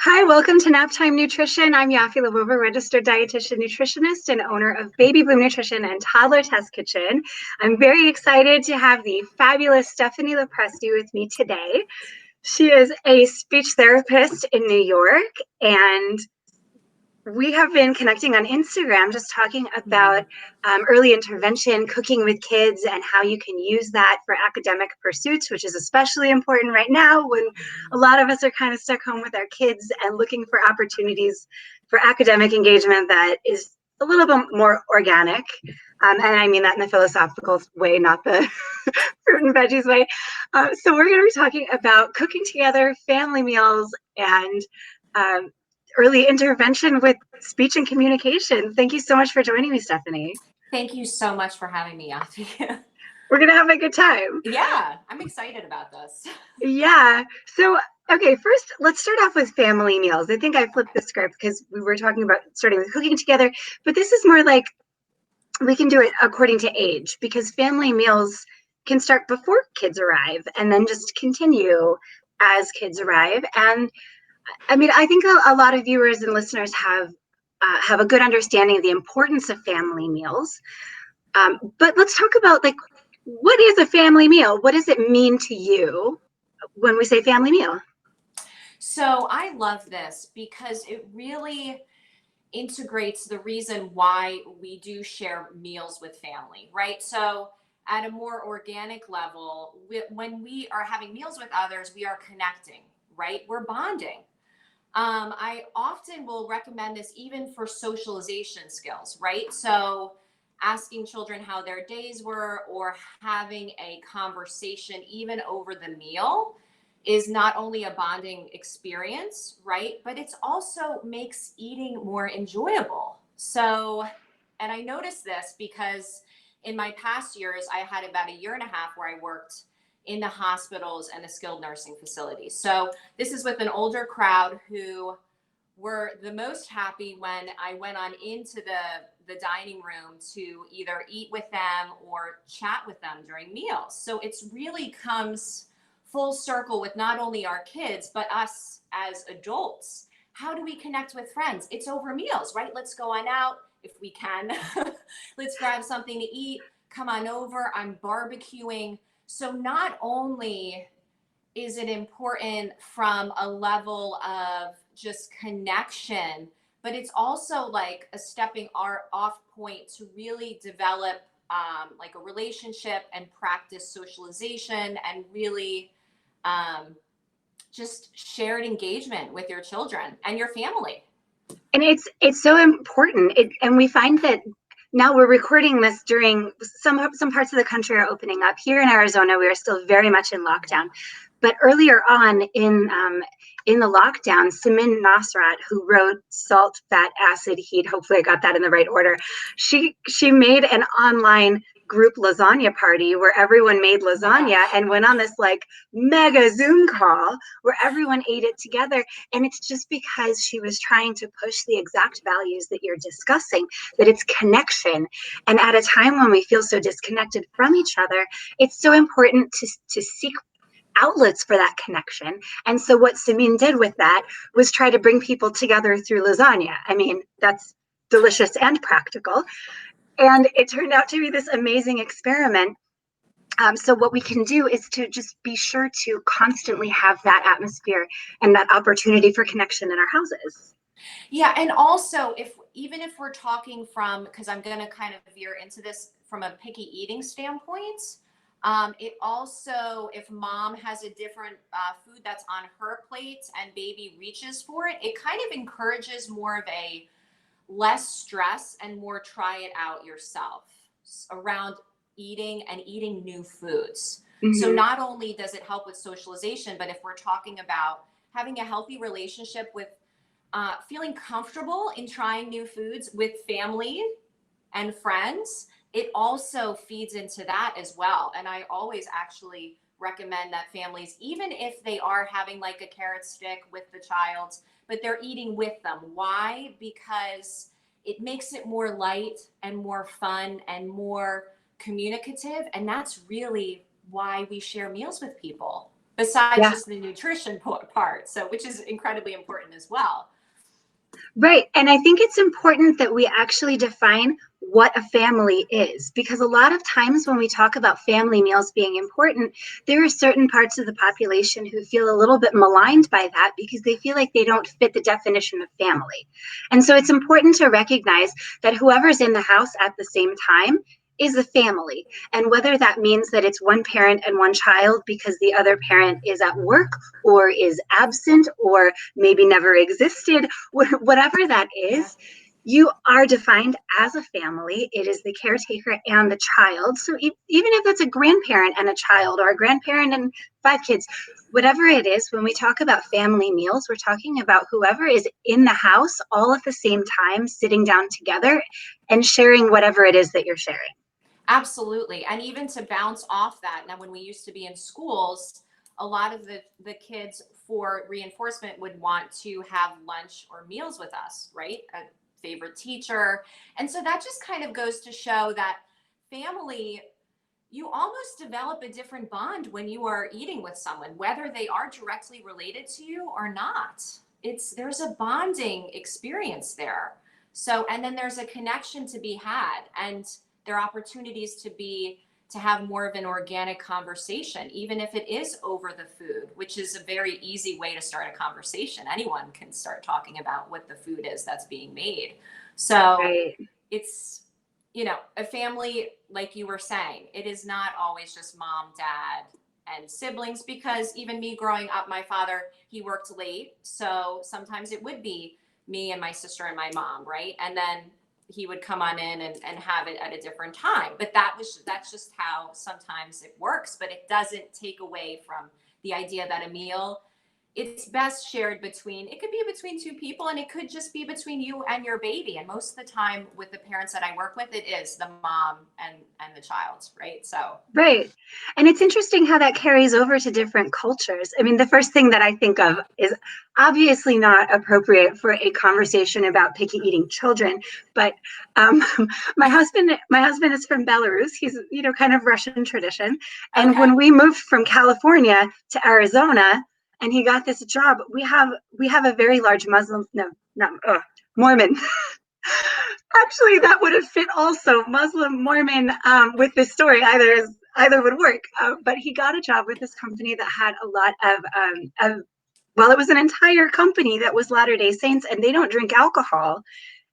Hi, welcome to Naptime Nutrition. I'm Yaffi Lvova, registered dietitian, nutritionist, and owner of Baby Bloom Nutrition and Toddler Test Kitchen. I'm very excited to have the fabulous Stephanie LoPresti with me today. She is a speech therapist in New York, and we have been connecting on Instagram, just talking about early intervention, cooking with kids, and how you can use that for academic pursuits, which is especially important right now when a lot of us are kind of stuck home with our kids and looking for opportunities for academic engagement that is a little bit more organic. And I mean that in the philosophical way, not the fruit and veggies way. So we're going to be talking about cooking together, family meals, and early intervention with speech and communication. Thank you so much for joining me, Stephanie. Thank you so much for having me, Yaffi. We're going to have a good time. Yeah, I'm excited about this. Yeah. So, okay, first, let's start off with family meals. I think I flipped the script because we were talking about starting with cooking together, but this is more like we can do it according to age because family meals can start before kids arrive and then just continue as kids arrive. And I mean, I think a lot of viewers and listeners have a good understanding of the importance of family meals. But let's talk about like, what is a family meal? What does it mean to you when we say family meal? So I love this because it really integrates the reason why we do share meals with family, right? So at a more organic level, when we are having meals with others, we are connecting, right? We're bonding. I often will recommend this even for socialization skills, right? So asking children how their days were or having a conversation even over the meal is not only a bonding experience, right? But it's also makes eating more enjoyable. So, and I noticed this because in my past years, I had about a year and a half where I worked in the hospitals and the skilled nursing facilities. So this is with an older crowd who were the most happy when I went on into the dining room to either eat with them or chat with them during meals. So it's really comes full circle with not only our kids, but us as adults. How do we connect with friends? It's over meals, right? Let's go on out if we can. Let's grab something to eat. Come on over. I'm barbecuing. So not only is it important from a level of just connection, but it's also like a stepping off point to really develop like a relationship and practice socialization and really just shared engagement with your children and your family. And it's so important. And we find that now we're recording this during some parts of the country are opening up. Here in Arizona, we are still very much in lockdown. But earlier on in the lockdown, Samin Nasrat, who wrote Salt, Fat, Acid, Heat, hopefully I got that in the right order, she made an online group lasagna party where everyone made lasagna and went on this like mega Zoom call where everyone ate it together. And it's just because she was trying to push the exact values that you're discussing, that it's connection. And at a time when we feel so disconnected from each other, it's so important to seek outlets for that connection. And so what Samin did with that was try to bring people together through lasagna. I mean, that's delicious and practical. And it turned out to be this amazing experiment. So what we can do is to just be sure to constantly have that atmosphere and that opportunity for connection in our houses. Yeah, and also even if we're talking from, because I'm going to kind of veer into this from a picky eating standpoint, it also, if mom has a different food that's on her plate and baby reaches for it, it kind of encourages more of a less stress and more try it out yourself around eating and eating new foods. Mm-hmm. So not only does it help with socialization, but if we're talking about having a healthy relationship with feeling comfortable in trying new foods with family and friends, it also feeds into that as well. And I always actually recommend that families, even if they are having like a carrot stick with the child, but they're eating with them. Why? Because it makes it more light and more fun and more communicative. And that's really why we share meals with people. besides Yeah. just the nutrition part. So, which is incredibly important as well. Right. And I think it's important that we actually define what a family is, because a lot of times when we talk about family meals being important, there are certain parts of the population who feel a little bit maligned by that because they feel like they don't fit the definition of family. And so it's important to recognize that whoever's in the house at the same time is a family. And whether that means that it's one parent and one child because the other parent is at work or is absent or maybe never existed, whatever that is, you are defined as a family. It is the caretaker and the child. So even if it's a grandparent and a child, or a grandparent and 5 kids, whatever it is, when we talk about family meals, we're talking about whoever is in the house all at the same time, sitting down together and sharing whatever it is that you're sharing. Absolutely. And even to bounce off that, now when we used to be in schools, a lot of the kids for reinforcement would want to have lunch or meals with us, right? A favorite teacher. And so that just kind of goes to show that family, you almost develop a different bond when you are eating with someone, whether they are directly related to you or not. There's a bonding experience there. So, and then there's a connection to be had, and there are opportunities to have more of an organic conversation, even if it is over the food, which is a very easy way to start a conversation. Anyone can start talking about what the food is that's being made. So Right. it's, a family, like you were saying, it is not always just mom, dad, and siblings, because even me growing up, my father, he worked late. So sometimes it would be me and my sister and my mom, right? And then he would come on in and have it at a different time. But that's just how sometimes it works. But it doesn't take away from the idea that a meal, it's best shared it could be between 2 people, and it could just be between you and your baby. And most of the time with the parents that I work with, it is the mom and the child, right? So Right. And it's interesting how that carries over to different cultures. I mean, the first thing that I think of is obviously not appropriate for a conversation about picky eating children, but um, my husband is from Belarus. He's, kind of Russian tradition. And okay. when we moved from California to Arizona and he got this job, we have a very large Muslim, no, not Mormon. Actually, that would have fit also, Muslim, Mormon, with this story. Either would work. But he got a job with this company that had a lot well, it was an entire company that was Latter-day Saints, and they don't drink alcohol.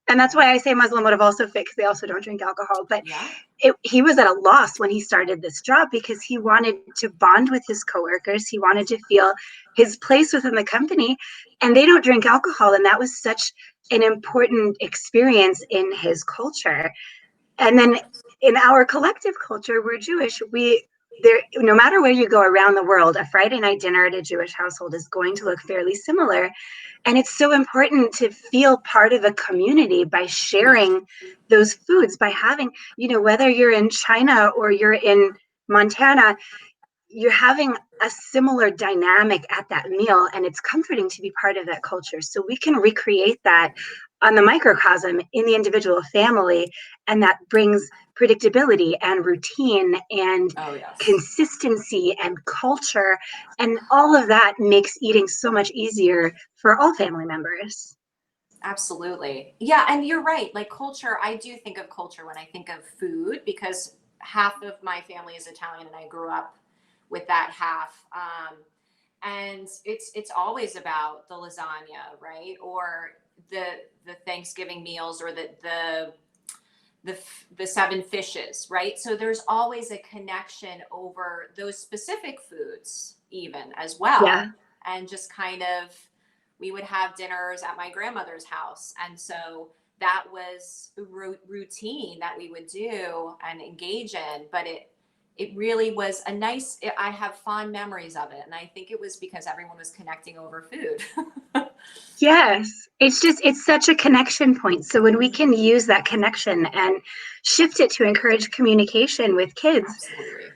And that's why I say Muslim would have also fit, because they also don't drink alcohol. But Yeah. he was at a loss when he started this job because he wanted to bond with his coworkers. He wanted to feel his place within the company, and they don't drink alcohol. And that was such an important experience in his culture. And then in our collective culture, we're Jewish. No matter where you go around the world, a Friday night dinner at a Jewish household is going to look fairly similar. And it's so important to feel part of a community by sharing those foods, by having, whether you're in China or you're in Montana, you're having a similar dynamic at that meal, and it's comforting to be part of that culture. So we can recreate that on the microcosm in the individual family, and that brings predictability and routine and Oh, yes. consistency and culture, and all of that makes eating so much easier for all family members. Absolutely. Yeah. And you're right. Like culture, I do think of culture when I think of food, because half of my family is Italian and I grew up with that half. And it's always about the lasagna, right? Or the Thanksgiving meals, or the 7 fishes, right? So there's always a connection over those specific foods, even as Yeah. well. And just kind of, we would have dinners at my grandmother's house. And so that was a routine that we would do and engage in. But it really was I have fond memories of it. And I think it was because everyone was connecting over food. Yes, it's such a connection point. So when we can use that connection and shift it to encourage communication with kids, Absolutely.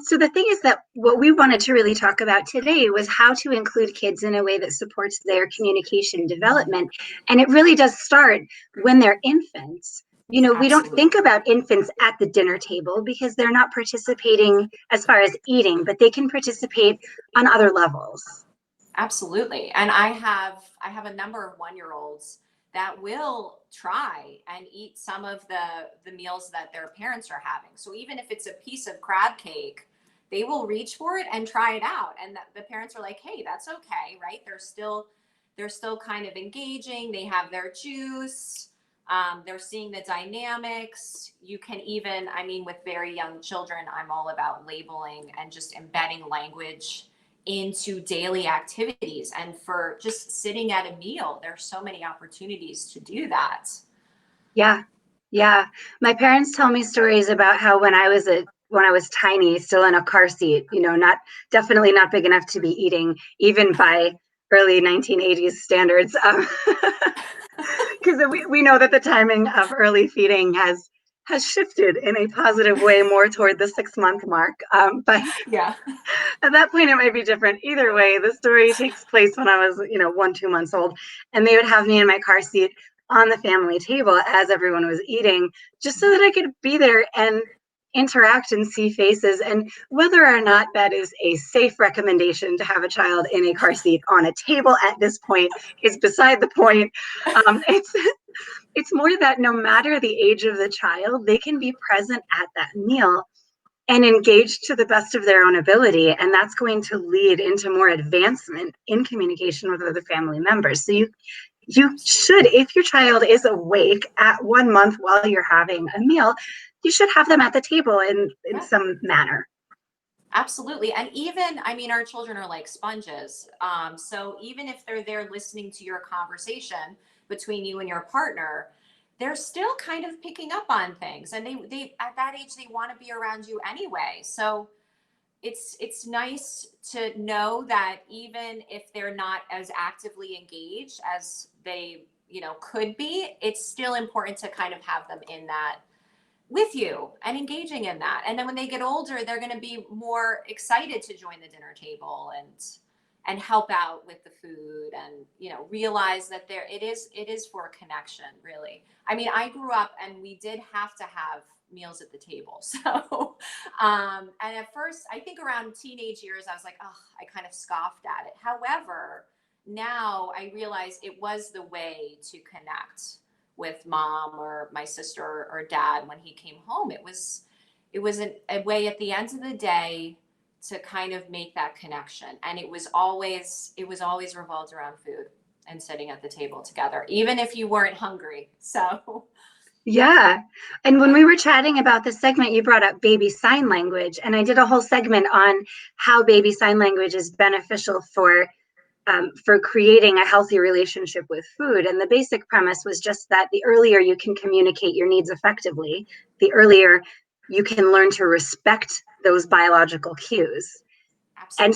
so the thing is that what we wanted to really talk about today was how to include kids in a way that supports their communication development. And it really does start when they're infants. We don't think Absolutely. about infants at the dinner table because they're not participating as far as eating, but they can participate on other levels. Absolutely. And I have a number of 1-year-olds that will try and eat some of the meals that their parents are having. So even if it's a piece of crab cake, they will reach for it and try it out. And the parents are like, "Hey, that's okay," right? They're still kind of engaging. They have their juice. They're seeing the dynamics. You can even, I mean, with very young children, I'm all about labeling and just embedding language into daily activities. And for just sitting at a meal, there's so many opportunities to do that. Yeah. Yeah. My parents tell me stories about how when I was tiny, still in a car seat, not definitely not big enough to be eating, even by early 1980s standards. Because we know that the timing of early feeding has shifted in a positive way more toward the 6-month mark. But Yeah. at that point, it might be different. Either way, the story takes place when I was, 1, 2 months old, and they would have me in my car seat on the family table as everyone was eating, just so that I could be there and interact and see faces. And whether or not that is a safe recommendation to have a child in a car seat on a table at this point is beside the point. It's more that no matter the age of the child, they can be present at that meal and engage to the best of their own ability. And that's going to lead into more advancement in communication with other family members. So you should, if your child is awake at 1 month while you're having a meal, you should have them at the table in Yeah. some manner. Absolutely. And even, I mean, our children are like sponges. So even if they're there listening to your conversation between you and your partner, they're still kind of picking up on things. And they at that age, they want to be around you anyway. So it's nice to know that even if they're not as actively engaged as they, could be, it's still important to kind of have them in that with you and engaging in that. And then when they get older, they're going to be more excited to join the dinner table and help out with the food and realize that it is for connection, really. I mean, I grew up and we did have to have meals at the table. So and at first, I think around teenage years, I was like, oh, I kind of scoffed at it. However, now I realize it was the way to connect with mom or my sister or dad when he came home. It was a way at the end of the day to kind of make that connection. And it was always revolved around food and sitting at the table together, even if you weren't hungry. So Yeah. And when we were chatting about this segment, you brought up baby sign language. And I did a whole segment on how baby sign language is beneficial for creating a healthy relationship with food. And the basic premise was just that the earlier you can communicate your needs effectively, the earlier you can learn to respect those biological cues. And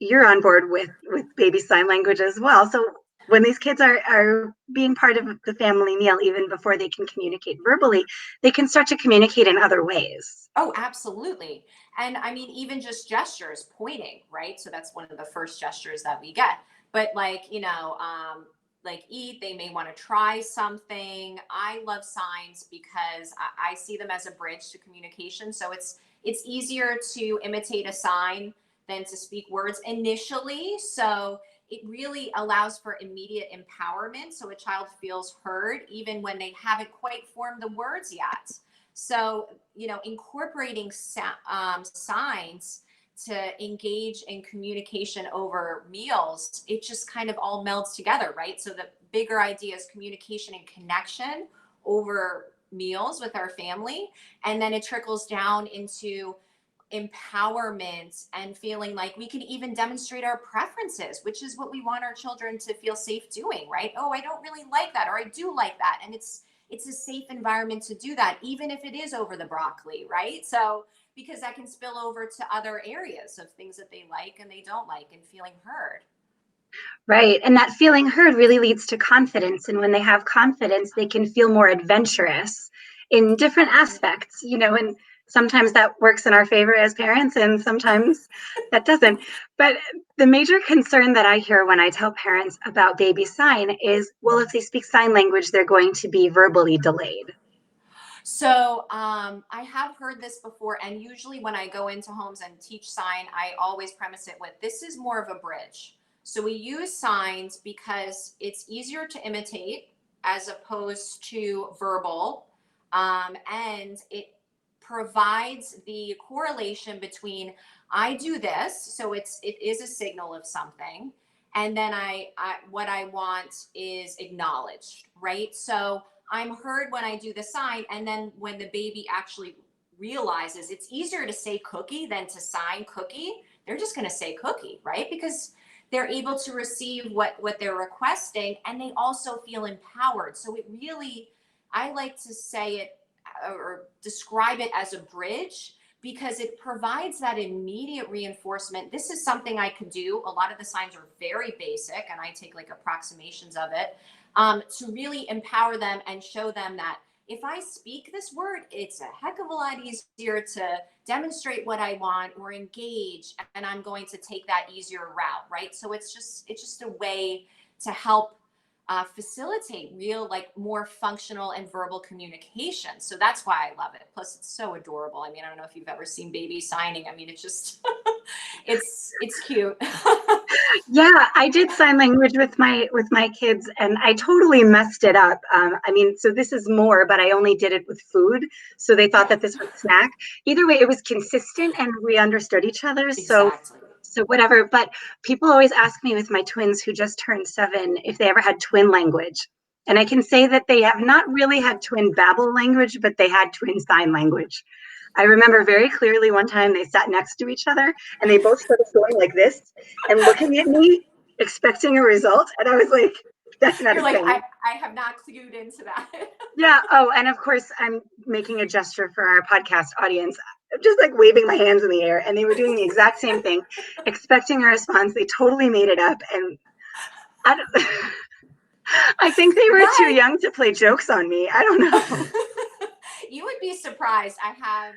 you're on board with baby sign language as well. So when these kids are being part of the family meal, even before they can communicate verbally, they can start to communicate in other ways. Oh, absolutely. And I mean, even just gestures, pointing, right? So that's one of the first gestures that we get. But like eat, they may want to try something. I love signs because I see them as a bridge to communication. So it's easier to imitate a sign than to speak words initially. So it really allows for immediate empowerment. So a child feels heard even when they haven't quite formed the words yet. So, incorporating signs to engage in communication over meals, it just kind of all melds together, right? So the bigger idea is communication and connection over meals with our family. And then it trickles down into empowerment and feeling like we can even demonstrate our preferences, which is what we want our children to feel safe doing, right? Oh, I don't really like that, or I do like that. And it's a safe environment to do that, even if it is over the broccoli, right? So because that can spill over to other areas of things that they like and they don't like, and feeling heard. Right. And that feeling heard really leads to confidence. And when they have confidence, they can feel more adventurous in different aspects, and sometimes that works in our favor as parents, and sometimes that doesn't. But the major concern that I hear when I tell parents about baby sign is, well, if they speak sign language, they're going to be verbally delayed. So I have heard this before, and usually when I go into homes and teach sign, I always premise it with, this is more of a bridge. So we use signs because it's easier to imitate as opposed to verbal, and it provides the correlation between I do this, so it is a signal of something, and then I what I want is acknowledged, right? So I'm heard when I do the sign, and then when the baby actually realizes it's easier to say cookie than to sign cookie, they're just going to say cookie, right? Because they're able to receive what they're requesting, and they also feel empowered. So it really, I like to say it or describe it as a bridge, because it provides that immediate reinforcement. This is something I could do. A lot of the signs are very basic, and I take like approximations of it, to really empower them and show them that if I speak this word, it's a heck of a lot easier to demonstrate what I want or engage, and I'm going to take that easier route, right? So it's just a way to help facilitate real, like, more functional and verbal communication. So that's why I love it. Plus, it's so adorable. I mean, I don't know if you've ever seen babies signing. I mean, it's just, it's cute. Yeah, I did sign language with my kids, and I totally messed it up. I mean, so this is more, but I only did it with food, so they thought that this was snack. Either way, it was consistent, and we understood each other. Exactly. So whatever. But people always ask me with my twins who just turned 7 if they ever had twin language, and I can say that they have not really had twin babble language, but they had twin sign language. I remember very clearly one time they sat next to each other and they both started going like this and looking at me, expecting a result. And I was like, that's not You're a like, thing. I have not clued into that. Yeah. Oh, and of course, I'm making a gesture for our podcast audience, just like waving my hands in the air. And they were doing the exact same thing, expecting a response. They totally made it up. And I, I think they were too young to play jokes on me. I don't know. You would be surprised. I have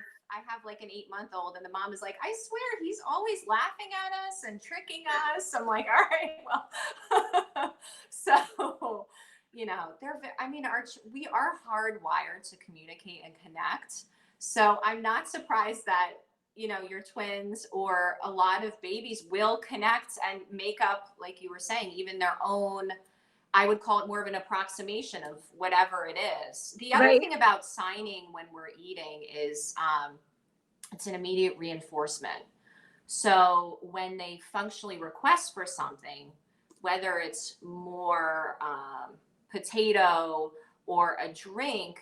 like an 8-month-old, and the mom is like, I swear he's always laughing at us and tricking us. I'm like, all right, well, so, you know, I mean, we are hardwired to communicate and connect. So I'm not surprised that, you know, your twins or a lot of babies will connect and make up, like you were saying, even their own, I would call it more of an approximation of whatever it is. The other Right. thing about signing when we're eating is it's an immediate reinforcement. So when they functionally request for something, whether it's more potato or a drink,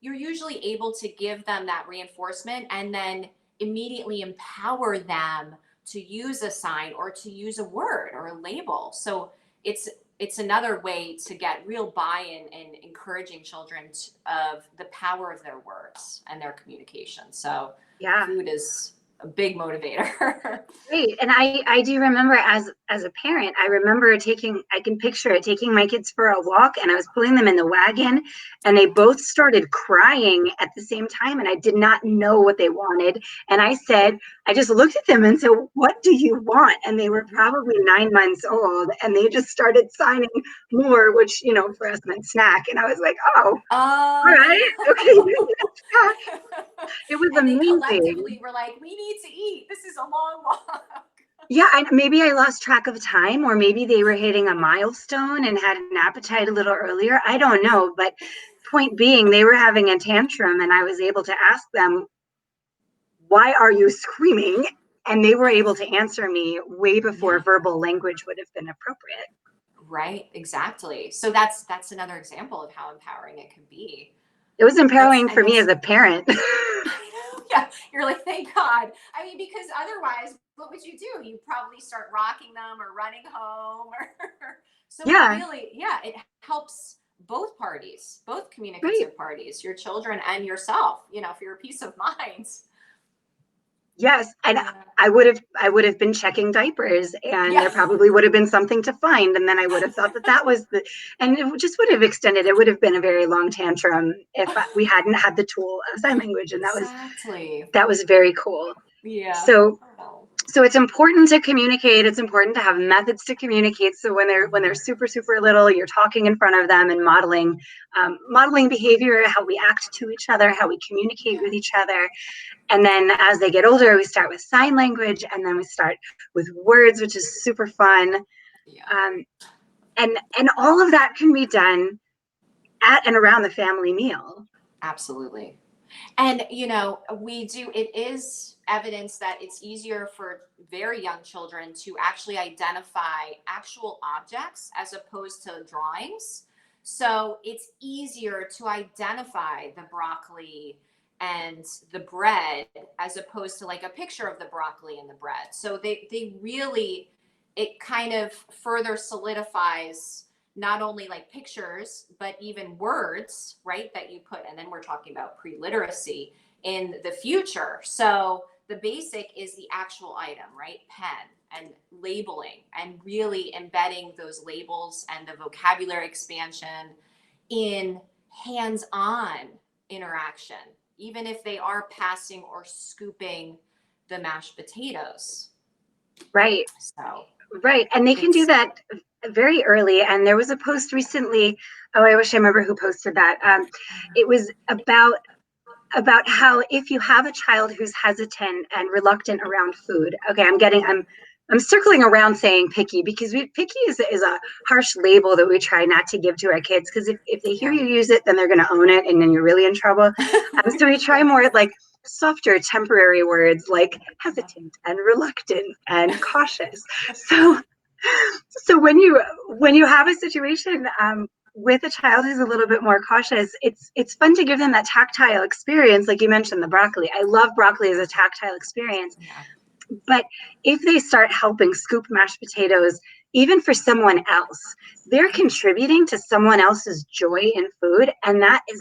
you're usually able to give them that reinforcement and then immediately empower them to use a sign or to use a word or a label. So it's another way to get real buy-in and encouraging children of the power of their words and their communication. So Yeah. food is a big motivator. Great. And I do remember as a parent, I can picture it, taking my kids for a walk, and I was pulling them in the wagon and they both started crying at the same time, and I did not know what they wanted. And I just looked at them and said, what do you want? And they were probably 9 months old, and they just started signing more, which, you know, for us meant snack. And I was like, oh, all right. Okay. It was And they amazing. collectively were like, we need to eat. This is a long walk. Yeah, maybe I lost track of time, or maybe they were hitting a milestone and had an appetite a little earlier. I don't know, but point being, they were having a tantrum, and I was able to ask them, why are you screaming? And they were able to answer me way before Yeah. verbal language would have been appropriate. Right, exactly. So that's another example of how empowering it can be. It was empowering for me as That's a parent. I know. Yeah. You're like, thank God. I mean, because otherwise, what would you do? You probably start rocking them or running home or so it Yeah, really, yeah, it helps both parties, both right. communicative parties, your children and yourself, you know, for your peace of mind. Yes, and Yeah. I would have been checking diapers, and Yeah. there probably would have been something to find, and then I would have thought that that was and it just would have extended. It would have been a very long tantrum if we hadn't had the tool of sign language, and Exactly. that was very cool. Yeah. So Oh. So it's important to communicate. It's important to have methods to communicate. So when they're super little, you're talking in front of them and modeling behavior, how we act to each other, how we communicate with each other. And then as they get older, we start with sign language, and then we start with words, which is super fun. Yeah, And all of that can be done at and around the family meal. absolutely. And, it is evidence that it's easier for very young children to actually identify actual objects as opposed to drawings. So it's easier to identify the broccoli and the bread as opposed to like a picture of the broccoli and the bread. So they really, it kind of further solidifies not only like pictures, but even words, right? That you put, and then we're talking about pre-literacy in the future. So the basic is the actual item, right? Pen and labeling, and really embedding those labels and the vocabulary expansion in hands-on interaction, even if they are passing or scooping the mashed potatoes. Right. So Right. And they can do that very early. And there was a post recently. Oh, I wish I remember who posted that. It was about how if you have a child who's hesitant and reluctant around food. Okay, I'm circling around saying picky because picky is a harsh label that we try not to give to our kids, because if they hear you use it, then they're going to own it, and then you're really in trouble. So we try more like softer temporary words like hesitant and reluctant and cautious. So when you have a situation with a child who's a little bit more cautious, it's fun to give them that tactile experience, like you mentioned, the broccoli. I love broccoli as a tactile experience. Yeah. But if they start helping scoop mashed potatoes, even for someone else, they're contributing to someone else's joy in food, and that is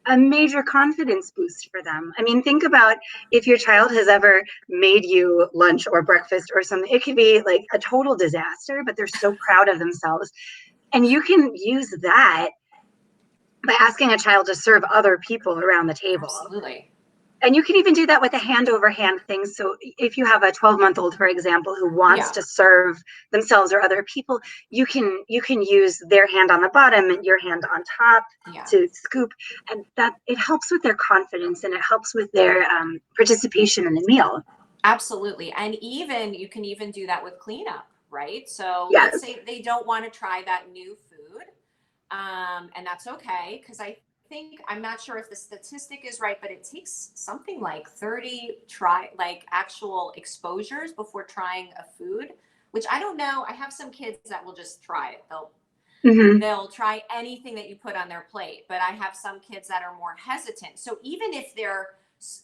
a major confidence boost for them. I mean, think about if your child has ever made you lunch or breakfast or something. It could be like a total disaster, but they're so proud of themselves. And you can use that by asking a child to serve other people around the table. Absolutely. And you can even do that with a hand over hand thing. So if you have a 12-month-old, for example, who wants to serve themselves or other people, you can use their hand on the bottom and your hand on top to scoop, and that it helps with their confidence, and it helps with their participation in the meal. Absolutely. And you can even do that with cleanup, right? So Yes. let's say they don't want to try that new food. And that's okay, because I'm not sure if the statistic is right, but it takes something like 30 actual exposures before trying a food, which I don't know. I have some kids that will just try it. They'll try anything that you put on their plate, but I have some kids that are more hesitant. So even if they're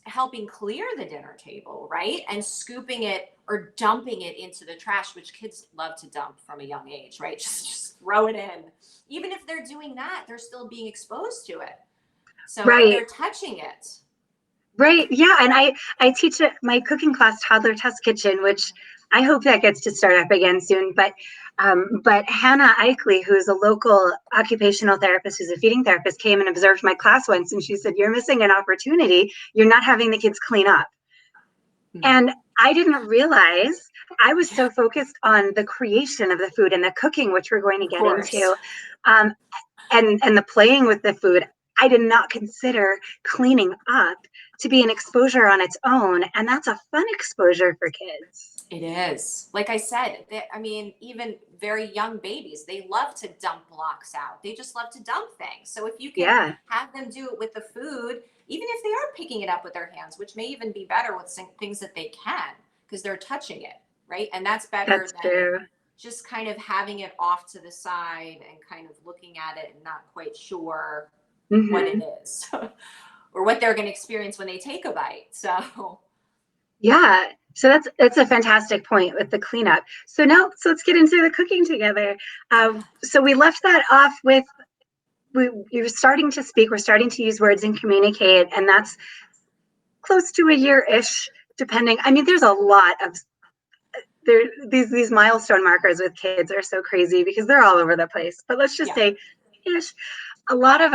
helping clear the dinner table, right, and scooping it or dumping it into the trash, which kids love to dump from a young age, right? Just throw it in. Even if they're doing that, they're still being exposed to it. So they're touching it. Right. Yeah. And I teach my cooking class, Toddler Test Kitchen, which I hope that gets to start up again soon. But Hannah Eichley, who's a local occupational therapist, who's a feeding therapist, came and observed my class once, and she said, "You're missing an opportunity. You're not having the kids clean up." And I didn't realize I was so focused on the creation of the food and the cooking, which we're going to get into, and the playing with the food. I did not consider cleaning up to be an exposure on its own, and that's a fun exposure for kids. It is. Like I said, even very young babies, they love to dump blocks out. They just love to dump things. So if you can have them do it with the food, even if they are picking it up with their hands, which may even be better with things that they can, because they're touching it, right? And that's better than just kind of having it off to the side and kind of looking at it and not quite sure what it is or what they're going to experience when they take a bite. So that's a fantastic point with the cleanup. So let's get into the cooking together. So we left that off with you're starting to speak, we're starting to use words and communicate, and that's close to a year-ish, depending. I mean, there's a lot of these milestone markers with kids are so crazy because they're all over the place. But let's just say ish. A lot of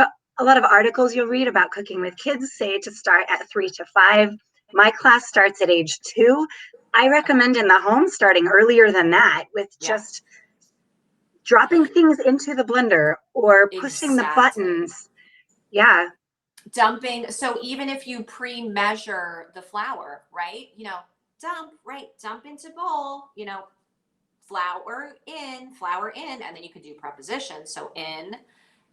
articles you'll read about cooking with kids say to start at 3 to 5. My class starts at age 2. I recommend in the home starting earlier than that with Yeah, just dropping things into the blender or pushing the exactly. buttons. Yeah, Dumping. So even if you pre-measure the flour, right? Dump into bowl, flour in, and then you could do prepositions. So in,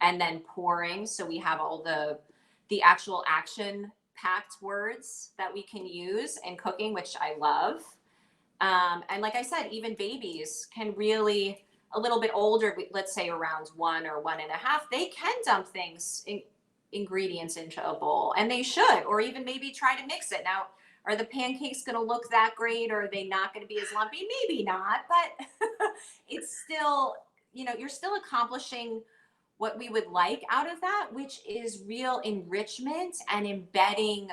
and then pouring. So we have all the actual action packed words that we can use in cooking, which I love. And like I said, even babies can really, a little bit older, let's say around 1 or 1.5, they can dump ingredients into a bowl, and they should, or even maybe try to mix it. Now, are the pancakes going to look that great, or are they not going to be as lumpy? Maybe not, but it's still, you're still accomplishing what we would like out of that, which is real enrichment and embedding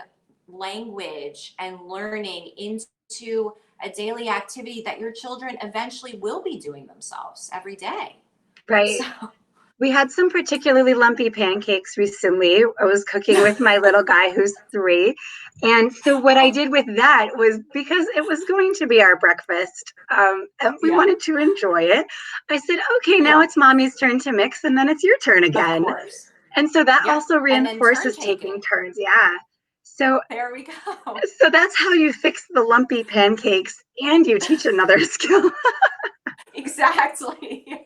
language and learning into a daily activity that your children eventually will be doing themselves every day. So, right. We had some particularly lumpy pancakes recently. I was cooking with my little guy who's 3. And so what I did with that was, because it was going to be our breakfast, and we yeah, wanted to enjoy it, I said, okay, now yeah, it's mommy's turn to mix, and then it's your turn of again. course. And so that Yeah. also And then turn reinforces taking taking. turns. Yeah. So There we go. so that's how you fix the lumpy pancakes and you teach another skill. Exactly. Yeah.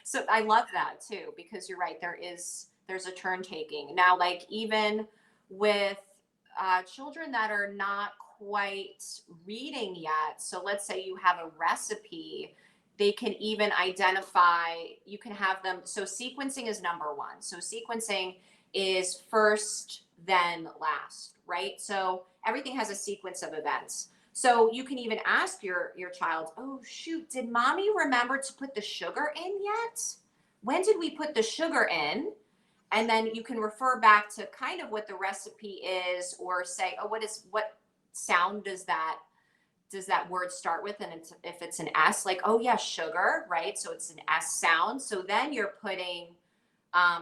So I love that too, because you're right. There's a turn taking now, like even with children that are not quite reading yet. So let's say you have a recipe, they can even identify, you can have them. So sequencing is number one. So sequencing is first, then last, right? So everything has a sequence of events. So you can even ask your child, "Oh shoot, did mommy remember to put the sugar in yet? When did we put the sugar in?" And then you can refer back to kind of what the recipe is, or say, "Oh, what sound does that word start with?" And if it's an S, like, "Oh yeah, sugar," right? So it's an S sound. So then you're putting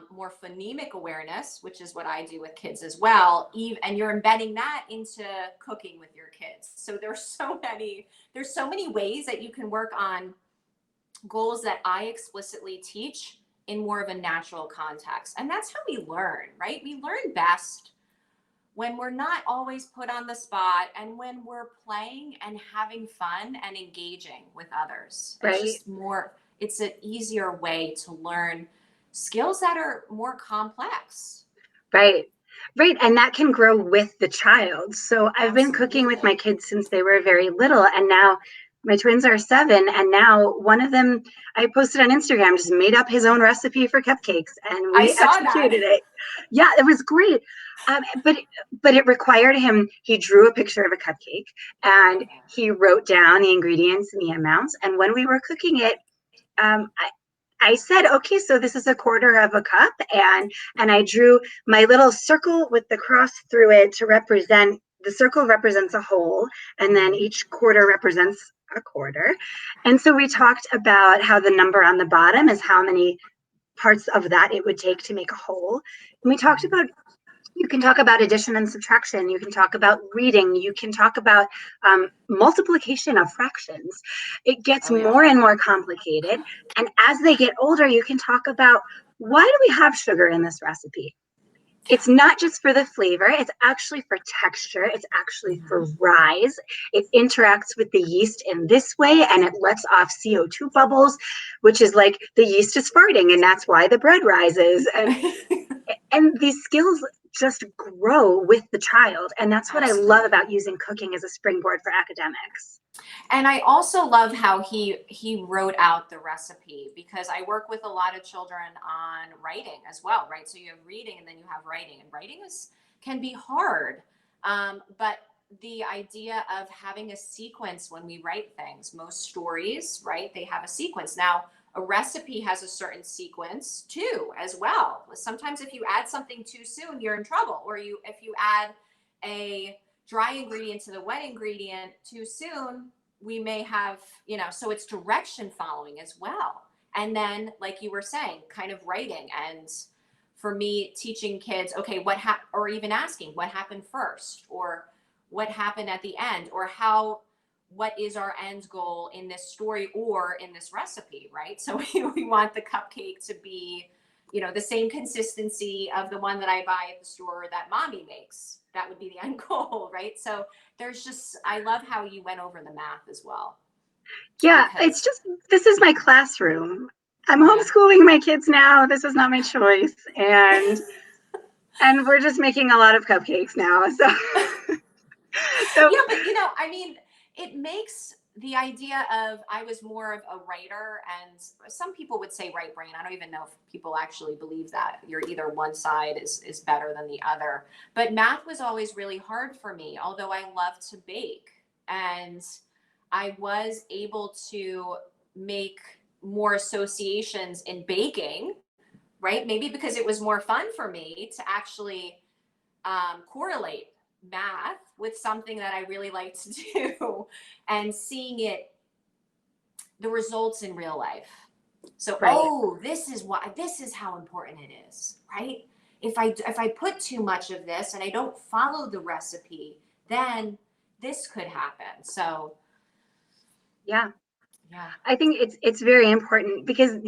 more phonemic awareness, which is what I do with kids as well. And you're embedding that into cooking with your kids. So there's so many ways that you can work on goals that I explicitly teach in more of a natural context. And that's how we learn, right? We learn best when we're not always put on the spot, and when we're playing and having fun and engaging with others. Right. It's an easier way to learn skills that are more complex. Right. Right. And that can grow with the child. So I've been cooking with my Absolutely. kids since they were very little. And now my twins are 7. And now one of them, I posted on Instagram, just made up his own recipe for cupcakes and I we saw executed that. it. Yeah, it was great. But it required him, he drew a picture of a cupcake I love and that. he wrote down the ingredients and the amounts. And when we were cooking it, um, I said, okay, so this is a quarter of a cup, and I drew my little circle with the cross through it to represent, the circle represents a whole, and then Mhm. each quarter represents a quarter. And so we talked about how the number on the bottom is how many parts of that it would take to make a whole. And we talked about, you can talk about addition and subtraction. You can talk about reading. You can talk about multiplication of fractions. It gets Oh yeah. more and more complicated. And as they get older, you can talk about, why do we have sugar in this recipe? It's not just for the flavor, it's actually for texture, it's actually for Mhm. rise. It interacts with the yeast in this way and it lets off CO2 bubbles, which is like the yeast is farting and that's why the bread rises. And these skills just grow with the child, and that's what I love Absolutely. about using cooking as a springboard for academics. And I also love how he wrote out the recipe, because I work with a lot of children on writing as well, right? So you have reading and then you have writing, and writing is can be hard. But the idea of having a sequence when we write things, most stories, right? They have a sequence. Now, a recipe has a certain sequence too, as well. Sometimes if you add something too soon, you're in trouble. Or if you add a dry ingredient to the wet ingredient too soon, we may have, so it's direction following as well. And then, like you were saying, kind of writing. And for me, teaching kids, okay, or even asking what happened first, or what happened at the end, or what is our end goal in this story or in this recipe, right? So we want the cupcake to be, you know, the same consistency of the one that I buy at the store or that mommy makes. That would be the end goal, right? So there's just, I love how you went over the math as well. Yeah, it's Because, just, this is my classroom. I'm yeah. homeschooling my kids now. This is not my choice. And we're just making a lot of cupcakes now. So so Yeah, but you know, I mean, it makes the idea of, I was more of a writer, and some people would say right brain. I don't even know if people actually believe that you're either one side is better than the other. But math was always really hard for me, although I love to bake. And I was able to make more associations in baking, right? Maybe because it was more fun for me to actually correlate math with something that I really like to do, and seeing it, the results in real life. So, right. this is how important it is, right? If I put too much of this and I don't follow the recipe, then this could happen. So, Yeah. yeah, I think it's very important because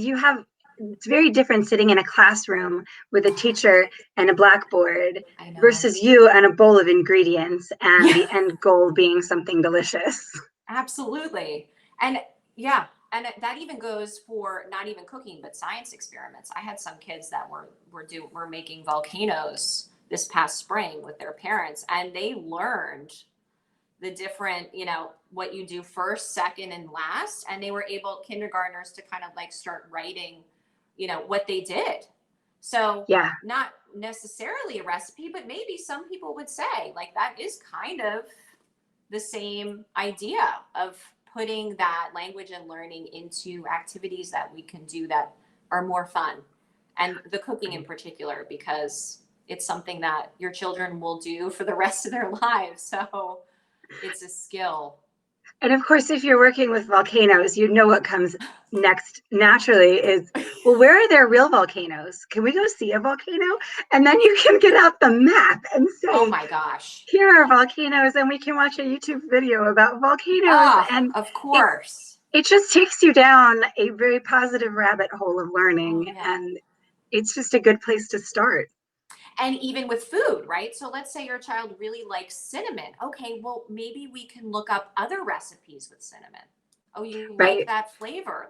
it's very different sitting in a classroom with a teacher and a blackboard I know. versus you and a bowl of ingredients and Yeah. the end goal being something delicious. Absolutely. And yeah, and that even goes for not even cooking, but science experiments. I had some kids that were making volcanoes this past spring with their parents, and they learned the different, you know, what you do first, second, and last, and they were able, kindergartners, to kind of like start writing, you know, what they did. So Yeah. not necessarily a recipe, but maybe some people would say like that is kind of the same idea of putting that language and learning into activities that we can do that are more fun. And the cooking in particular, because it's something that your children will do for the rest of their lives. So it's a skill. And of course, if you're working with volcanoes, you know what comes next naturally is, well, where are there real volcanoes? Can we go see a volcano? And then you can get out the map and Oh say, my gosh. here are volcanoes, and we can watch a YouTube video about volcanoes. Ah, And of it course. it just takes you down a very positive rabbit hole of Oh learning, yeah. and it's just a good place to start. And even with food, right? So let's say your child really likes cinnamon. Okay, well, maybe we can look up other recipes with cinnamon. Oh, you like Right. that flavor?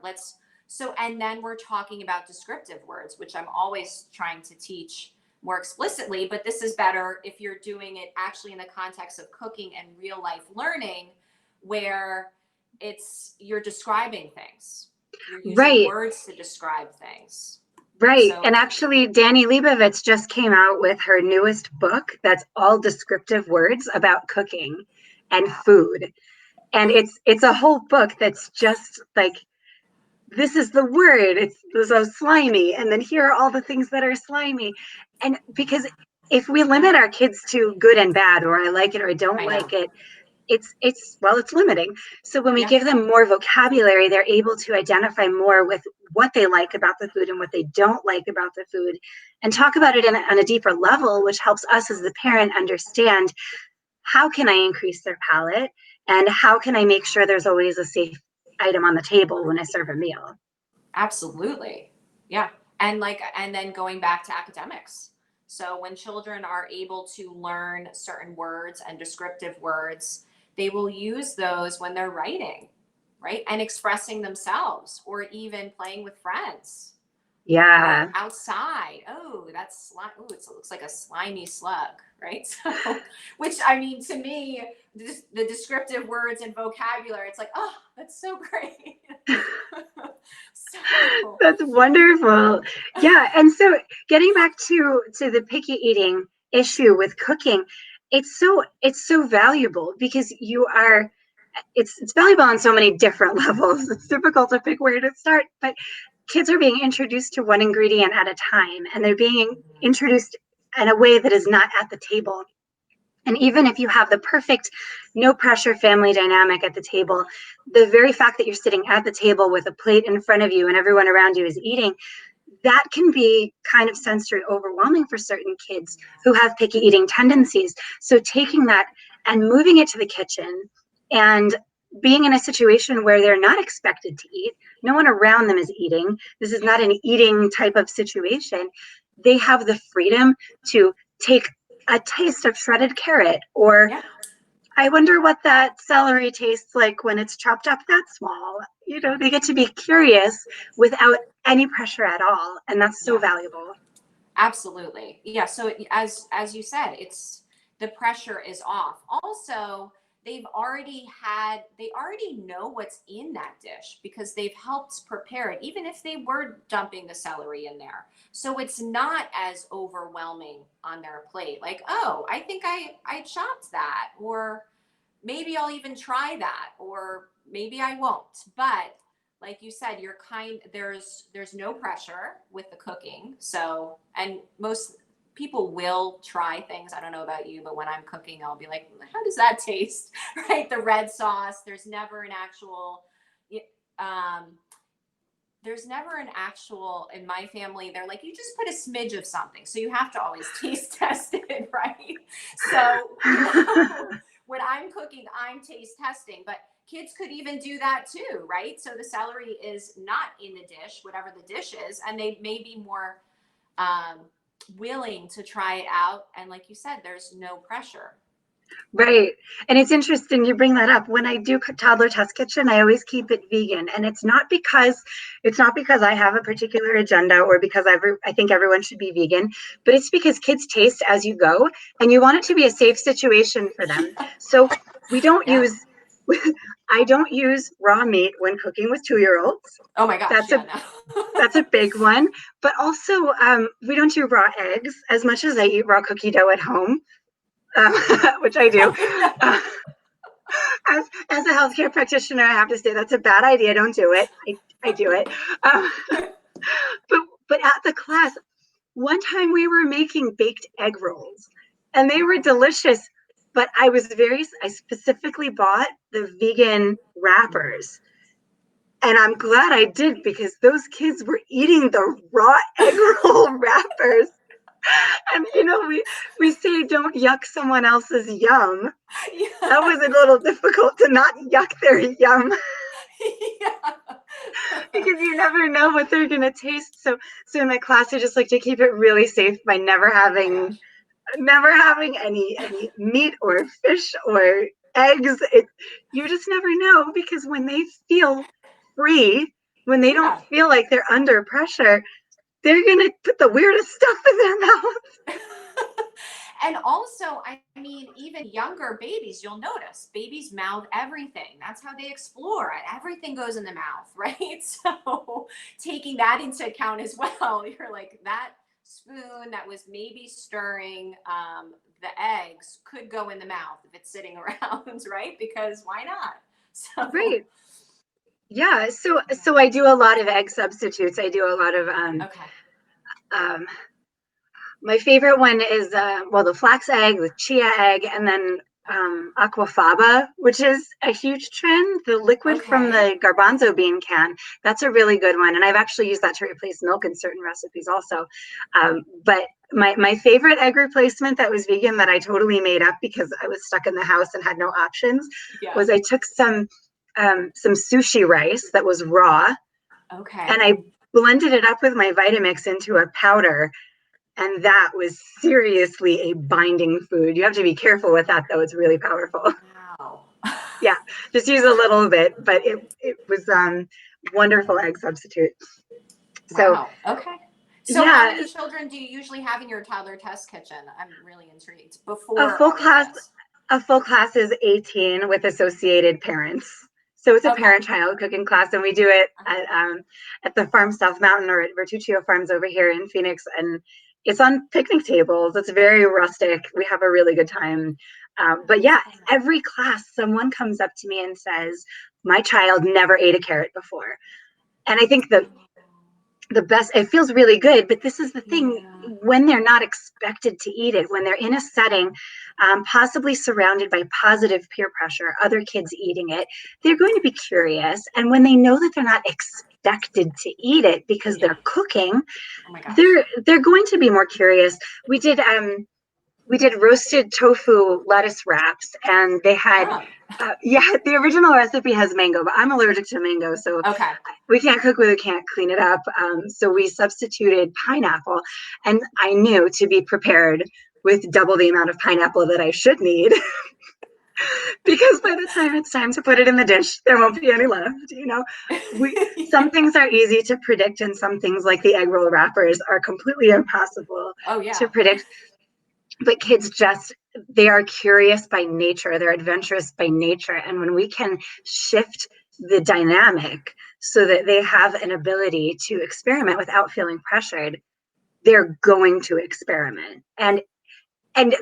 And then we're talking about descriptive words, which I'm always trying to teach more explicitly, but this is better if you're doing it actually in the context of cooking and real life learning, where you're describing things. You're using Right. words to describe things. Right. So, And actually, Dani Leibovitz just came out with her newest book that's all descriptive words about cooking and wow. food. And it's a whole book that's just like, this is the word. It's so slimy. And then here are all the things that are slimy. And because if we limit our kids to good and bad, or I like it or I don't I know. like it, it's limiting. So when we Yeah. give them more vocabulary, they're able to identify more with what they like about the food and what they don't like about the food, and talk about it on a deeper level, which helps us as the parent understand, how can I increase their palate, and how can I make sure there's always a safe item on the table when I serve a meal. Absolutely. Yeah. And then going back to academics. So when children are able to learn certain words and descriptive words, they will use those when they're writing, right? And expressing themselves, or even playing with friends, or Yeah. outside. Oh, that's slime. Oh, it looks like a slimy slug, right? So, which, I mean, to me, the descriptive words and vocabulary, it's like, oh, that's so great. So, That's wonderful. Yeah, and so getting back to the picky eating issue with cooking, it's so valuable because it's valuable on so many different levels. It's difficult to pick where to start, but kids are being introduced to one ingredient at a time, and they're being introduced in a way that is not at the table. And even if you have the perfect, no pressure family dynamic at the table, the very fact that you're sitting at the table with a plate in front of you and everyone around you is eating, that can be kind of sensory overwhelming for certain kids who have picky eating tendencies. So taking that and moving it to the kitchen and being in a situation where they're not expected to eat. No one around them is eating. This is not an eating type of situation. They have the freedom to take a taste of shredded carrot, or I wonder what that celery tastes like when it's chopped up that small. You know, they get to be curious without any pressure at all. And that's so valuable. Absolutely. Yeah. So as you said, it's the pressure is off. Also, they already know what's in that dish because they've helped prepare it, even if they were dumping the celery in there. So it's not as overwhelming on their plate. Like, oh, I think I chopped that, or maybe I'll even try that, or maybe I won't. But like you said, there's no pressure with the cooking. So, and most people will try things. I don't know about you, but when I'm cooking, I'll be like, how does that taste? Right? The red sauce. Um, there's never an actual, in my family, they're like, you just put a smidge of something. So you have to always taste test it, right? So, when I'm cooking, I'm taste testing, but kids could even do that too, right? So the celery is not in the dish, whatever the dish is, and they may be more willing to try it out. And like you said, there's no pressure. Right. And it's interesting you bring that up. When I do toddler test kitchen, I always keep it vegan. And it's not because I have a particular agenda or because I think everyone should be vegan, but it's because kids taste as you go and you want it to be a safe situation for them. So we don't use I don't use raw meat when cooking with 2-year-olds. Oh my gosh. That's a big one. But also we don't do raw eggs as much as I eat raw cookie dough at home. Which I do. As a healthcare practitioner, I have to say that's a bad idea. Don't do it. I do it. But at the class, one time we were making baked egg rolls, and they were delicious. But I specifically bought the vegan wrappers. And I'm glad I did because those kids were eating the raw egg roll wrappers. And we say don't yuck someone else's yum. That was a little difficult to not yuck their yum. Because you never know what they're gonna taste. So in my class, I just like to keep it really safe by never having any meat or fish or eggs. You just never know, because when they feel free, when they don't feel like they're under pressure, they're gonna put the weirdest stuff in their mouth. And also, I mean, even younger babies, you'll notice babies mouth everything. That's how they explore. Everything goes in the mouth, right? So taking that into account as well, you're like, that spoon that was maybe stirring the eggs could go in the mouth if it's sitting around, right? Because why not? So, right. Yeah. So I do a lot of egg substitutes. I do a lot of my favorite one is the flax egg, the chia egg, and then aquafaba, which is a huge trend. The liquid from the garbanzo bean can. That's a really good one, and I've actually used that to replace milk in certain recipes also. But my favorite egg replacement that was vegan that I totally made up because I was stuck in the house and had no options was I took some sushi rice that was raw, and I blended it up with my Vitamix into a powder. And that was seriously a binding food. You have to be careful with that, though. It's really powerful. Wow. Yeah, just use a little bit, but it was wonderful egg substitute. So, wow. Okay. So how many children do you usually have in your toddler test kitchen? I'm really intrigued. Before a full class is 18 with associated parents. So it's a parent-child cooking class, and we do it at the farm South Mountain or at Vertuccio Farms over here in Phoenix, and it's on picnic tables. It's very rustic. We have a really good time. But yeah, every class, someone comes up to me and says, my child never ate a carrot before. And I think the best, it feels really good, but this is the thing, when they're not expected to eat it, when they're in a setting, possibly surrounded by positive peer pressure, other kids eating it, they're going to be curious. And when they know that they're not expected to eat it because they're cooking, they're going to be more curious. We did We did roasted tofu lettuce wraps, and they had, Oh, the original recipe has mango, but I'm allergic to mango, so okay. we can't cook with it, can't clean it up. So we substituted pineapple, and I knew to be prepared with double the amount of pineapple that I should need, because by the time it's time to put it in the dish, there won't be any left. Some Yeah. things are easy to predict, and some things like the egg roll wrappers are completely impossible Oh, to yeah. predict. But kids they are curious by nature, they're adventurous by nature, and when we can shift the dynamic so that they have an ability to experiment without feeling pressured, they're going to experiment. And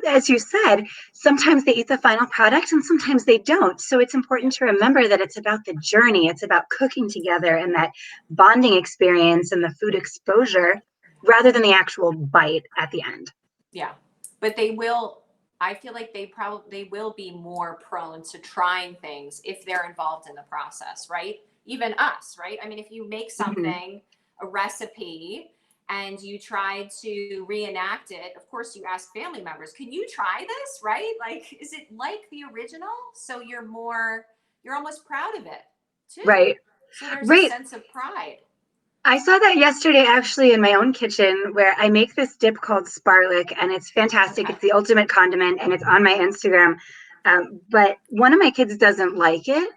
as you said, sometimes they eat the final product and sometimes they don't. So it's important to remember that it's about the journey. It's about cooking together and that bonding experience and the food exposure rather than the actual bite at the end. Yeah. But they will, I feel like they will be more prone to trying things if they're involved in the process, right? Even us, right? I mean, if you make Mhm. something, a recipe, and you try to reenact it, of course you ask family members, can you try this, right? Like, is it like the original? So you're almost proud of it too. Right. So there's a Right. sense of pride. I saw that yesterday actually in my own kitchen where I make this dip called sparlick, and it's fantastic. Okay. It's the ultimate condiment and it's on my Instagram. But one of my kids doesn't like it,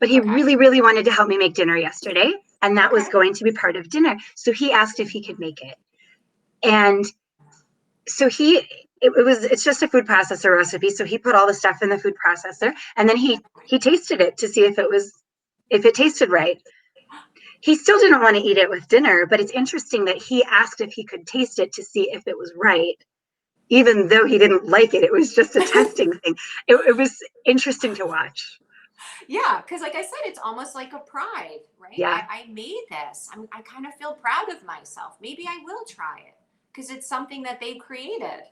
but he Okay. really, really wanted to help me make dinner yesterday. And that was Okay. going to be part of dinner. So he asked if he could make it. And so it's just a food processor recipe. So he put all the stuff in the food processor, and then he tasted it to see if it tasted right. He still didn't want to eat it with dinner, but it's interesting that he asked if he could taste it to see if it was right, even though he didn't like it. It was just a testing thing. It was interesting to watch. Yeah, because like I said, it's almost like a pride, right? Yeah, I made this. I kind of feel proud of myself. Maybe I will try it because it's something that they've created.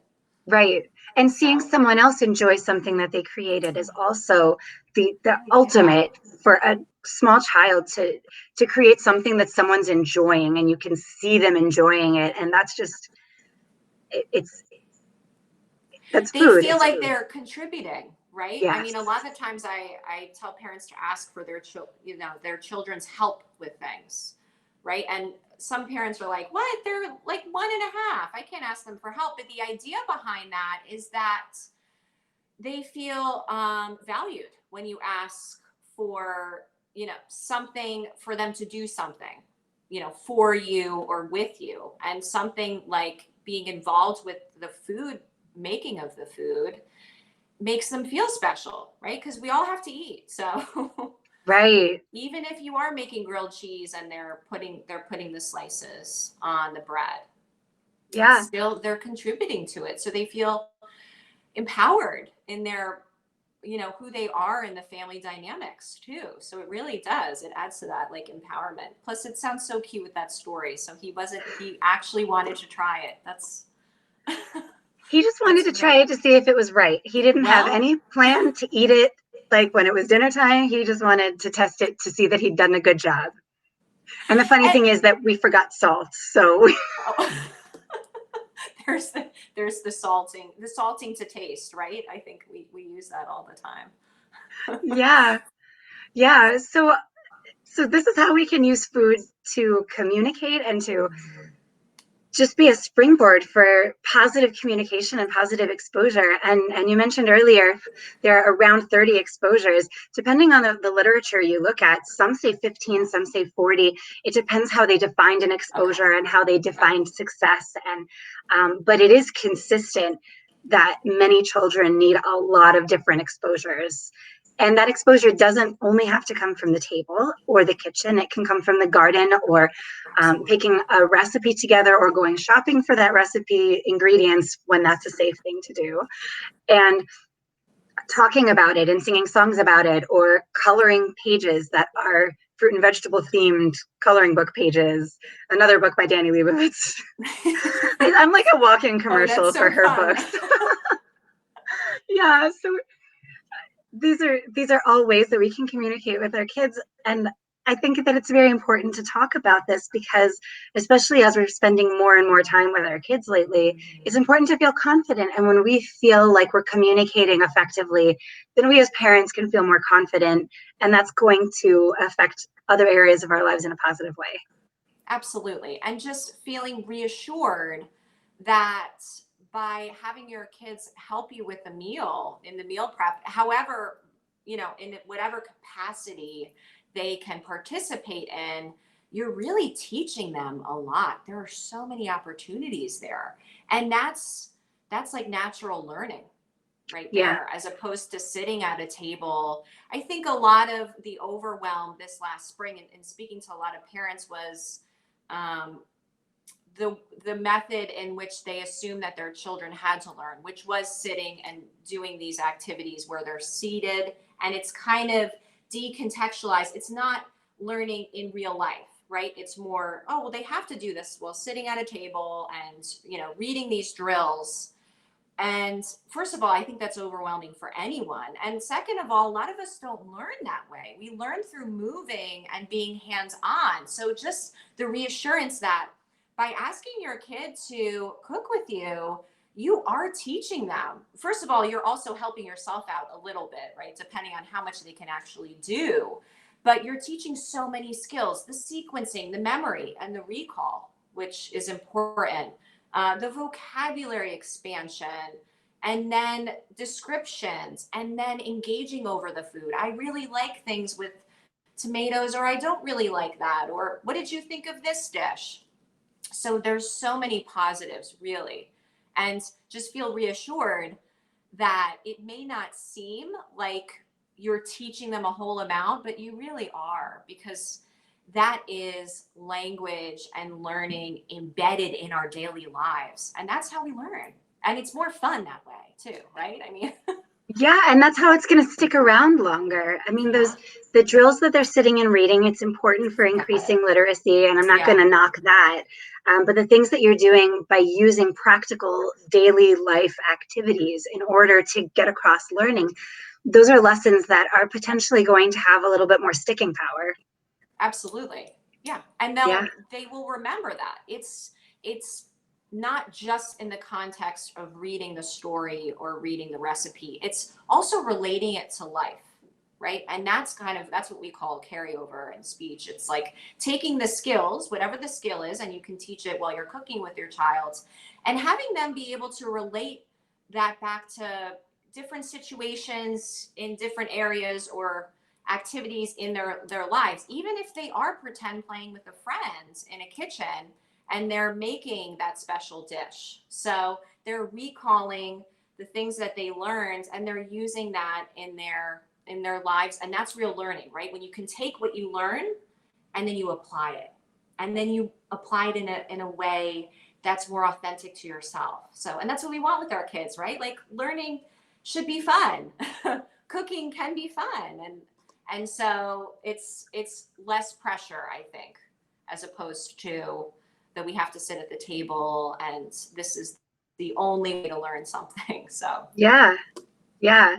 right. And seeing So, someone else enjoy something that they created is also the yeah. ultimate for a small child to create something that someone's enjoying and you can see them enjoying it. And that's just it's that's They food. feel It's like food. they're contributing, right? I Yes. mean, a lot of the times I tell parents to ask for their children's help with things, right? And some parents are like, what? They're like 1.5. I can't ask them for help. But the idea behind that is that they feel valued when you ask for something for them to do something for you or with you, and something like being involved with the food making of the food makes them feel special, right? Because we all have to eat. So Right. even if you are making grilled cheese and they're putting the slices on the bread, it's Yeah. still they're contributing to it, so they feel empowered in their who they are in the family dynamics too. So it really does, it adds to that like empowerment. Plus it sounds so cute with that story. So he actually wanted to try it. He just wanted That's to try great. it to see if it was right. He didn't have Well, any plan to eat it like when it was dinner time. He just wanted to test it to see that he'd done a good job. And the funny and, thing is that we forgot salt. So oh, there's the salting to taste, right? I think we use that all the time. yeah. Yeah. So this is how we can use food to communicate and to just be a springboard for positive communication and positive exposure. And you mentioned earlier, there are around 30 exposures. Depending on the literature you look at, some say 15, some say 40. It depends how they defined an Okay. exposure and how they Right. defined success. But it is consistent that many children need a lot of different exposures. And that exposure doesn't only have to come from the table or the kitchen. It can come from the garden or picking a recipe together or going shopping for that recipe ingredients when that's a safe thing to do, and talking about it and singing songs about it, or coloring pages that are fruit and vegetable themed coloring book pages. Another book by Danny Leibovitz. I'm like a walk-in Oh, that's commercial for so her fun. books. Yeah, so these are all ways that we can communicate with our kids. And I think that it's very important to talk about this because, especially as we're spending more and more time with our kids lately, it's important to feel confident. And when we feel like we're communicating effectively, then we as parents can feel more confident. And that's going to affect other areas of our lives in a positive way. Absolutely. And just feeling reassured that by having your kids help you with the meal in the meal prep, however, in whatever capacity they can participate in, you're really teaching them a lot. There are so many opportunities there. And that's like natural learning right Yeah. there, as opposed to sitting at a table. I think a lot of the overwhelm this last spring, and speaking to a lot of parents, was um, the method in which they assumed that their children had to learn, which was sitting and doing these activities where they're seated, and it's kind of decontextualized. It's not learning in real life, right? It's more, oh, well, they have to do this while sitting at a table and reading these drills. And first of all, I think that's overwhelming for anyone. And second of all, a lot of us don't learn that way. We learn through moving and being hands on. So just the reassurance that by asking your kid to cook with you, you are teaching them. First of all, you're also helping yourself out a little bit, right? Depending on how much they can actually do. But you're teaching so many skills, the sequencing, the memory, and the recall, which is important, the vocabulary expansion, and then descriptions, and then engaging over the food. I really like things with tomatoes, or I don't really like that, or what did you think of this dish? So there's so many positives, really. And just feel reassured that it may not seem like you're teaching them a whole amount, but you really are, because that is language and learning embedded in our daily lives. And that's how we learn. And it's more fun that way too, right? I mean, Yeah, and that's how it's going to stick around longer. I mean, yeah, the drills that they're sitting and reading, it's important for increasing literacy, and I'm not going yeah, to knock that. But the things that you're doing by using practical daily life activities in order to get across learning, those are lessons that are potentially going to have a little bit more sticking power. absolutely. Yeah. And Yeah. they will remember that. It's not just in the context of reading the story or reading the recipe. It's also relating it to life, right? And that's what we call carryover and speech. It's like taking the skills, whatever the skill is, and you can teach it while you're cooking with your child, and having them be able to relate that back to different situations in different areas or activities in their lives, even if they are pretend playing with a friend in a kitchen and they're making that special dish. So they're recalling the things that they learned, and they're using that in their lives. And that's real learning, right? When you can take what you learn and then you apply it, and then you apply it in a way that's more authentic to yourself. So, and that's what we want with our kids, right? Like, learning should be fun. Cooking can be fun, and so it's less pressure, I think, as opposed to that we have to sit at the table and this is the only way to learn something. So Yeah. Yeah.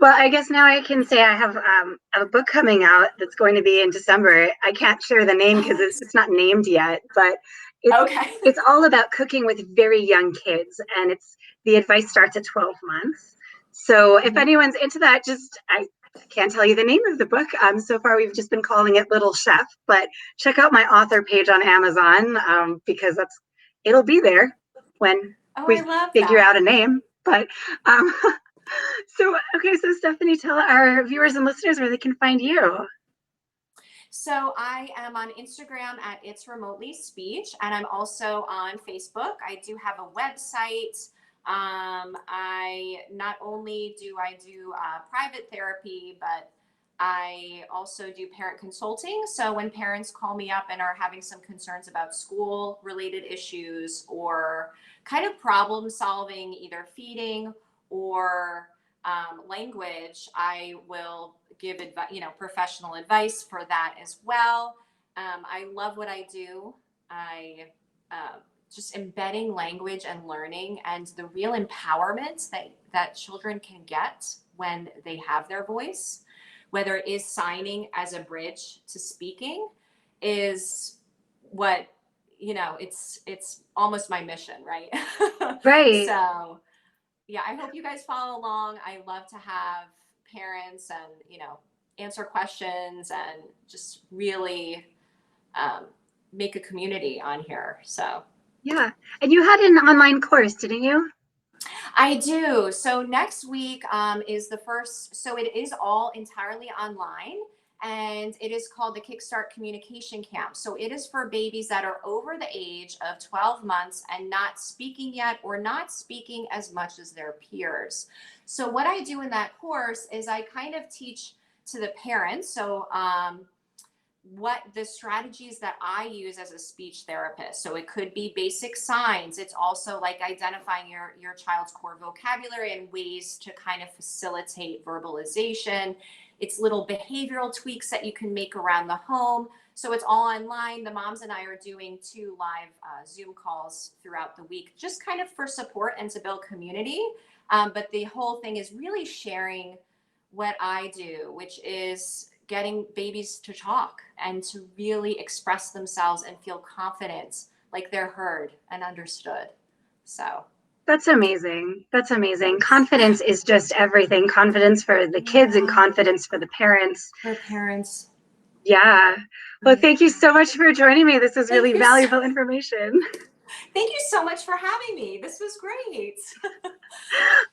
Well, I guess now I can say I have a book coming out that's going to be in December. I can't share the name because it's not named yet, but it's okay. it's all about cooking with very young kids, and the advice starts at 12 months. So if anyone's into that, I can't tell you the name of the book. So far we've just been calling it Little Chef, but check out my author page on Amazon because it'll be there when Oh, I we love figure that. out a name. But so, okay, so Stephanie, tell our viewers and listeners where they can find you. So I am on Instagram at It's Remotely Speech, and I'm also on Facebook. I do have a website. I not only do I do private therapy, but I also do parent consulting. So when parents call me up and are having some concerns about school related issues or kind of problem solving, either feeding or language, I will give professional advice for that as well. I love what I do. I just embedding language and learning and the real empowerment that children can get when they have their voice, whether it is signing as a bridge to speaking, is what, it's almost my mission, right? Right. So yeah, I hope you guys follow along. I love to have parents and, answer questions and just really make a community on here. So Yeah. And you had an online course, didn't you? I do. So next week is the first, so it is all entirely online, and it is called the Kickstart Communication Camp. So it is for babies that are over the age of 12 months and not speaking yet, or not speaking as much as their peers. So what I do in that course is I kind of teach to the parents. So what the strategies that I use as a speech therapist. So it could be basic signs. It's also like identifying your child's core vocabulary and ways to kind of facilitate verbalization. It's little behavioral tweaks that you can make around the home. So it's all online. The moms and I are doing 2 live Zoom calls throughout the week, just kind of for support and to build community. But the whole thing is really sharing what I do, which is getting babies to talk and to really express themselves and feel confident, like they're heard and understood. So That's amazing. That's amazing. Confidence is just everything. Confidence for the kids and yeah, confidence for the parents. for parents. Yeah. Well, thank you so much for joining me. This is really Thank you valuable information. thank you so much for having me. This was great.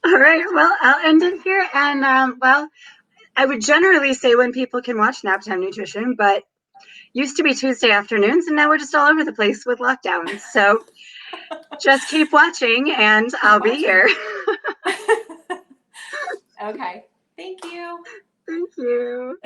All right. Well, I'll end it here. And well, I would generally say when people can watch Naptime Nutrition, but used to be Tuesday afternoons, and now we're just all over the place with lockdowns. So just keep watching, and Keep I'll be watching. here. Okay. Thank you. Thank you.